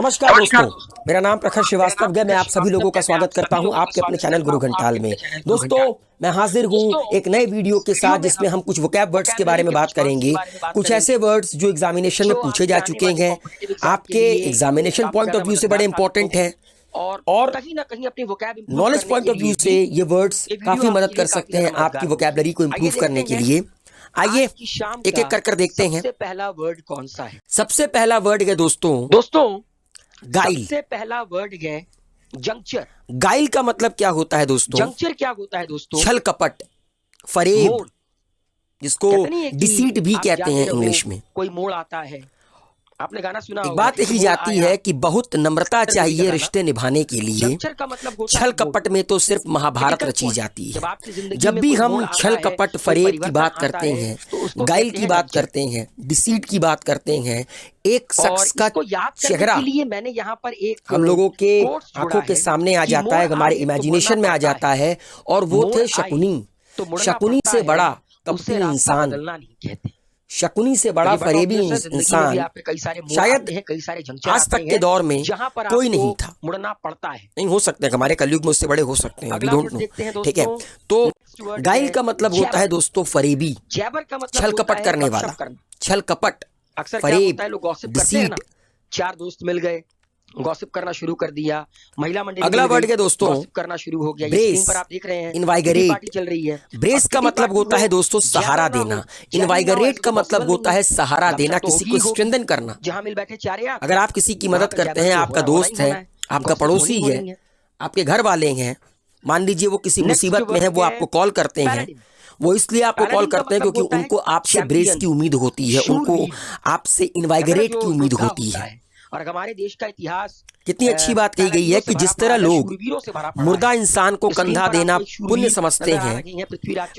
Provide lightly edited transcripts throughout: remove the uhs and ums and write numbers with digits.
नमस्कार दोस्तों, मेरा नाम प्रखर श्रीवास्तव है। मैं आप सभी लोगों का स्वागत करता हूं आपके अपने चैनल गुरु घंटाल में। दोस्तों, मैं हाजिर हूं एक नए वीडियो के साथ जिसमें हम कुछ वोकैब वर्ड्स के बारे में बात करेंगे। कुछ ऐसे वर्ड्स जो एग्जामिनेशन में पूछे जा चुके हैं, आपके एग्जामिनेशन पॉइंट ऑफ व्यू से बड़े इंपॉर्टेंट हैं और कहीं ना कहीं अपनी vocab knowledge point of view से ये वर्ड्स काफी मदद कर सकते हैं आपकी वोकैबुलरी को इम्प्रूव करने के लिए। आइए एक एक कर देखते हैं। सबसे पहला वर्ड कौन सा है? सबसे पहला वर्ड है दोस्तों गाइल। सबसे पहला वर्ड है जंक्चर। गाइल का मतलब क्या होता है दोस्तों? जंक्चर क्या होता है दोस्तों? छल कपट, फरेब, जिसको डिसीट भी कहते हैं इंग्लिश में। कोई मोड़ आता है, आपने गाना सुना एक बात कही जाती है कि बहुत नम्रता चाहिए रिश्ते निभाने के लिए। छल कपट में तो सिर्फ महाभारत रची जाती है। जब भी हम छल कपट फरेब की बात करते हैं, गाइल की बात करते हैं, डिसीट की बात करते हैं, एक शख्स का चेहरा मैंने यहाँ पर एक हम लोगों के आंखों के सामने आ जाता है, हमारे इमेजिनेशन में आ जाता है, और वो थे शकुनी। शकुनी से बड़ा कपटी इंसान, शकुनी से बड़ा फरेबी इंसान शायद आज तक के दौर में कोई नहीं था। मुड़ना पड़ता है, नहीं हो सकते, हमारे कलयुग में उससे बड़े हो सकते हैं, अभी डोंट नो। ठीक है, तो गाइल का मतलब होता है दोस्तों फरेबी, छल कपट करने वाला। छल कपट, फरेब, डिसीट। चार दोस्त मिल गए, गॉसिप करना शुरू कर दिया, महिला मंडली। अगला वर्ड है दोस्तों गॉसिप करना शुरू हो गया। ब्रेस, पर आप देख रहे हैं इनवाइगरेट। पार्टी चल रही है। ब्रेस का मतलब होता है दोस्तों सहारा देना। इनवाइगरेट का मतलब होता है सहारा देना, किसी को स्ट्रेंथन करना। जहां मिल बैठे चार यार, अगर आप किसी की मदद करते हैं, आपका दोस्त है, आपका पड़ोसी है, आपके घर वाले हैं, मान लीजिए वो किसी मुसीबत में है, वो आपको कॉल करते हैं। वो इसलिए आपको कॉल करते हैं क्योंकि उनको आपसे ब्रेस की उम्मीद होती है, उनको आपसे इनवाइगरेट की उम्मीद होती है। और हमारे देश का इतिहास, कितनी अच्छी बात कही गई है कि जिस तरह लोग मुर्दा इंसान को कंधा देना पुण्य समझते हैं,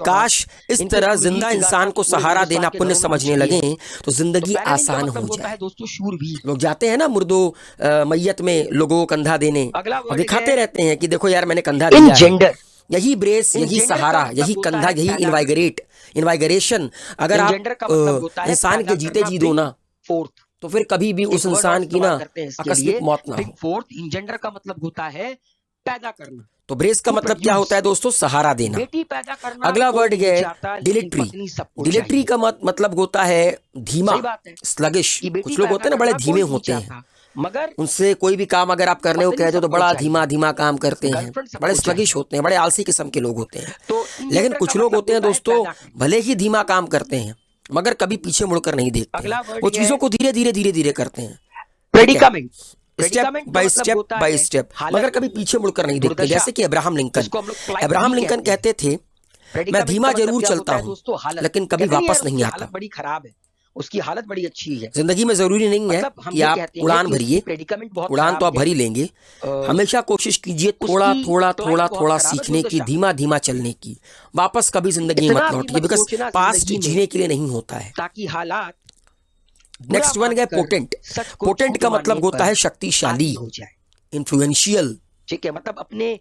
काश इस तरह जिंदा इंसान को सहारा देना पुण्य समझने लगे तो जिंदगी आसान हो जाए। दोस्तों शूरवीर लोग जाते हैं ना मुर्दो मैयत में लोगों को कंधा देने और दिखाते रहते हैं कि देखो यार मैंने कंधा दिया है। यही ब्रेस, यही सहारा, यही कंधा, यही इनवाइगरेट, इनवाइगरेशन। अगर आप इंसान के जीते जी दो ना, तो फिर कभी भी उस इंसान की ना आकस्मिक मौत ना हो। फोर्थ, इंजेंडर का मतलब होता है पैदा करना। तो ब्रेस का मतलब क्या होता है दोस्तों? सहारा देना। बेटी पैदा करना। अगला वर्ड है डिलिट्री। डिलिट्री का मतलब होता है धीमा, स्लगिश। कुछ लोग होते हैं ना बड़े धीमे होते हैं, मगर उनसे कोई भी काम अगर आप करने को कहते हो तो बड़ा धीमा धीमा काम करते हैं, बड़े स्लगिश होते हैं, बड़े आलसी किस्म के लोग होते हैं। लेकिन कुछ लोग होते हैं दोस्तों, भले ही धीमा काम करते हैं मगर कभी पीछे मुड़कर नहीं देखते, वो चीजों को धीरे धीरे धीरे धीरे करते हैं, प्रेडिकामेंट, स्टेप बाय स्टेप, मगर कभी पीछे मुड़कर नहीं देखते। जैसे कि अब्राहम लिंकन। अब्राहम लिंकन कहते थे, मैं धीमा जरूर चलता हूँ लेकिन कभी वापस नहीं आता। बड़ी खराब है, उसकी हालत बड़ी अच्छी है। जिंदगी में जरूरी नहीं है कि आप उड़ान भरिए, उड़ान तो आप भर ही लेंगे। हमेशा कोशिश कीजिए थोड़ा थोड़ा थोड़ा थोड़ा सीखने की, धीमा धीमा चलने की। वापस कभी जिंदगी में मत लौटिए, बिकॉज पास्ट जीने के लिए नहीं होता है। ताकि हालात। नेक्स्ट वन है पोटेंट। पोटेंट का मतलब होता है शक्तिशाली, इन्फ्लुएंशियल। ठीक है, मतलब अपने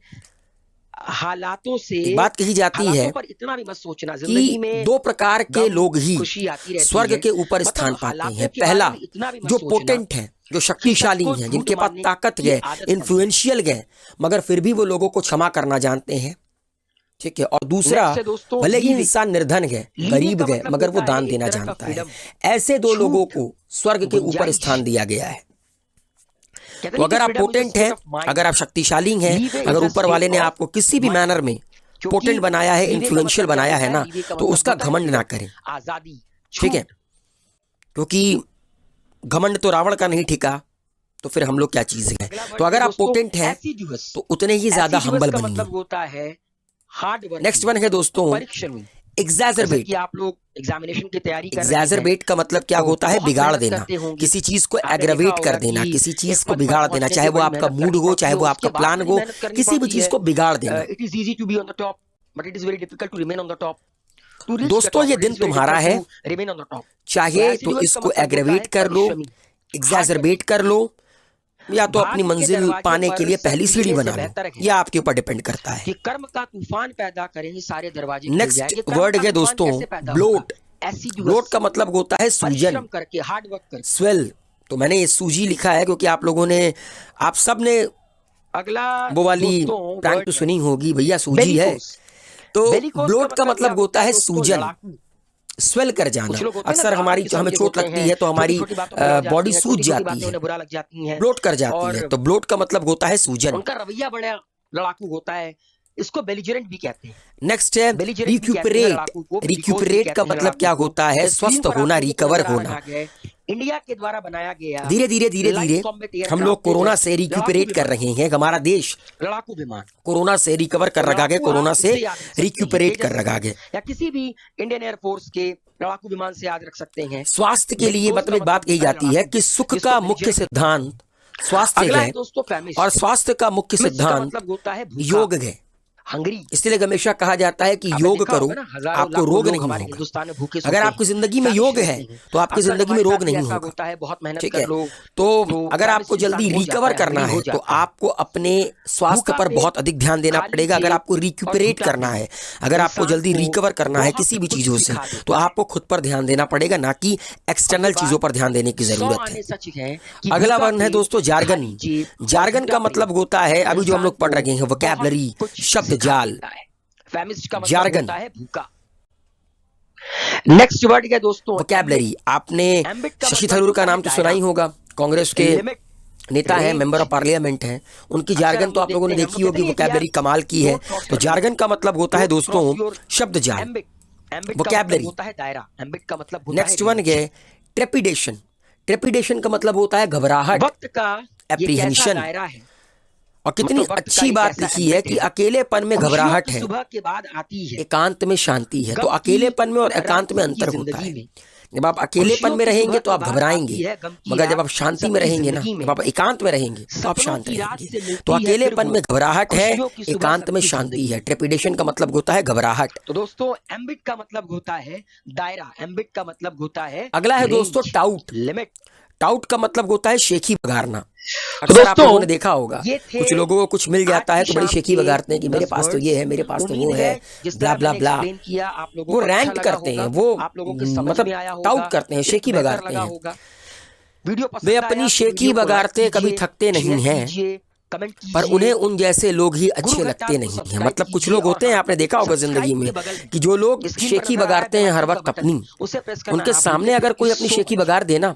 हालातों से। एक बात कही जाती है पर इतना भी मत सोचना, जिंदगी में दो प्रकार के लोग ही स्वर्ग के ऊपर स्थान पाते हैं। पहला जो पोटेंट है, जो शक्तिशाली हैं, जिनके पास ताकत है, इन्फ्लुएंशियल है, मगर फिर भी वो लोगों को क्षमा करना जानते हैं। ठीक है, और दूसरा भले ही इंसान निर्धन है, गरीब है, मगर वो दान देना जानता है। ऐसे दो लोगों को स्वर्ग के ऊपर स्थान दिया गया है। तो अगर आप पोटेंट हैं, अगर आप शक्तिशाली हैं, अगर ऊपर वाले ने आपको किसी भी मैनर में पोटेंट बनाया है, इन्फ्लुएंशियल बनाया है ना, तो उसका घमंड ना करें। ठीक है, क्योंकि घमंड तो रावण का नहीं ठिका, तो फिर हम लोग क्या चीज है। तो अगर आप पोटेंट हैं तो उतने ही ज्यादा हम्बल बनिए। नेक्स्ट वन है दोस्तों एग्जैजरबेट। आप लोग एग्जामिनेशन की तैयारी कर रहे हैं। एग्जैजरबेट का मतलब क्या होता है? बिगाड़ देना, किसी चीज को एग्रेवेट कर देना, किसी चीज को बिगाड़ देना, चाहे वो आपका मूड हो, चाहे वो आपका प्लान हो, किसी भी चीज को बिगाड़ देना। It is easy to be on the top but it is very difficult to remain on the top. दोस्तों ये दिन तुम्हारा है, चाहे तो इसको एग्रेवेट कर लो, एग्जैजरबेट कर लो, या तो अपनी मंजिल पाने के लिए पहली सीढ़ी बना लो। यह आपके ऊपर डिपेंड करता है। कि कर्म का तूफान पैदा करें, सारे दरवाजे। नेक्स्ट वर्ड है दोस्तों ब्लोट। ब्लोट का मतलब होता है सूजन, करके हार्ड वर्क करके, स्वेल, तो मैंने ये सूजी लिखा है क्योंकि आप लोगों ने, आप सब ने अगला वो वाली दोस्तों प्रांत तो सुनी होगी, भैया सूजी है। तो ब्लोट का मतलब होता है सूजन, स्वेल कर जाना। अक्सर हमारी हमें चोट लगती है तो हमारी बॉडी सूज जाती है, बुरा लग जाती है, ब्लोट कर जाती है। तो ब्लोट का मतलब होता है सूजन। उनका रवैया बड़ा लड़ाकू होता है, इसको बेलिजरेंट भी कहते हैं। नेक्स्ट है रिक्यूपरेट। रिक्यूपरेट का मतलब क्या होता है? स्वस्थ होना, रिकवर होना। इंडिया के द्वारा बनाया गया धीरे धीरे धीरे धीरे हम लोग कोरोना से रिक्यूपरेट कर रहे हैं। हमारा देश लड़ाकू विमान कोरोना से रिकवर कर रखा है, कोरोना से रिक्यूपरेट कर रखा है। या किसी भी इंडियन एयरफोर्स के लड़ाकू विमान से याद रख सकते हैं। स्वास्थ्य के लिए मतलब एक बात कही जाती है कि सुख का मुख्य सिद्धांत स्वास्थ्य है और स्वास्थ्य का मुख्य सिद्धांत योग है। हंगरी, इसलिए हमेशा कहा जाता है कि योग करो, आपको रोग नहीं होगा। अगर आपकी जिंदगी में योग है तो आपकी जिंदगी में रोग नहीं होगा। ठीक है, तो अगर आपको जल्दी रिकवर करना है तो आपको अपने स्वास्थ्य पर बहुत अधिक ध्यान देना पड़ेगा। अगर आपको रिक्यूपरेट करना है, अगर आपको जल्दी रिकवर करना है किसी भी चीजों से, तो आपको खुद पर ध्यान देना पड़ेगा, ना कि एक्सटर्नल चीजों पर ध्यान देने की जरूरत है। अगला वर्ण है दोस्तों जार्गन। जार्गन का मतलब होता है, अभी जो हम लोग पढ़ रहे हैं, वोकैबुलरी, शब्द जाल, जार्गन। नेक्स्ट वर्ड क्या दोस्तों? वोकैबुलरी। आपने शशि थरूर का नाम तो सुना ही होगा, कांग्रेस के नेता हैं, मेंबर ऑफ पार्लियामेंट हैं। उनकी जार्गन तो आप लोगों ने देखी होगी, वोकैबुलरी कमाल की है। तो जार्गन का मतलब होता है दोस्तों शब्द जाल, वोकैबुलरी। नेक्स्ट वन है ट्रेपिडेशन। ट्रेपिडेशन का मतलब होता है घबराहट, वक्त का एप्रीहेंशन। और कितनी अच्छी बात लिखी है कि अकेलेपन में घबराहट है, सुबह के बाद आती है, एकांत में शांति है। तो अकेलेपन में और एकांत में अंतर होता है। जब आप अकेलेपन में रहेंगे तो आप घबराएंगे, मगर जब आप शांति में रहेंगे ना, जब आप एकांत में रहेंगे तो आप शांत रहेंगे। तो अकेलेपन में घबराहट है, एकांत में शांति है। ट्रेपिडेशन का मतलब होता है घबराहट। तो दोस्तों एम्बिट का मतलब होता है दायरा, एम्बिट का मतलब होता है। अगला है दोस्तों टाउट। लिमिट। टाउट का मतलब होता है शेखी बगाड़ना। अक्सर आप लोगों ने देखा होगा, कुछ लोगों को कुछ मिल जाता है तो बड़ी शेखी बगाड़ते हैं कि मेरे पास तो ये है, मेरे पास तो वो है, ब्ला ब्ला ब्ला। वो रैंक करते हैं, वो मतलब टाउट करते हैं, शेखी बगाड़ते हैं। वे अपनी शेखी बगाड़ते कभी थकते नहीं हैं, पर उन्हें उन जैसे लोग ही अच्छे लगते नहीं हैं। मतलब कुछ लोग होते हैं, आपने देखा होगा जिंदगी में, कि जो लोग शेखी बगाड़ते हैं हर वक्त अपनी, उनके सामने अगर कोई अपनी शेखी बगाड़ देना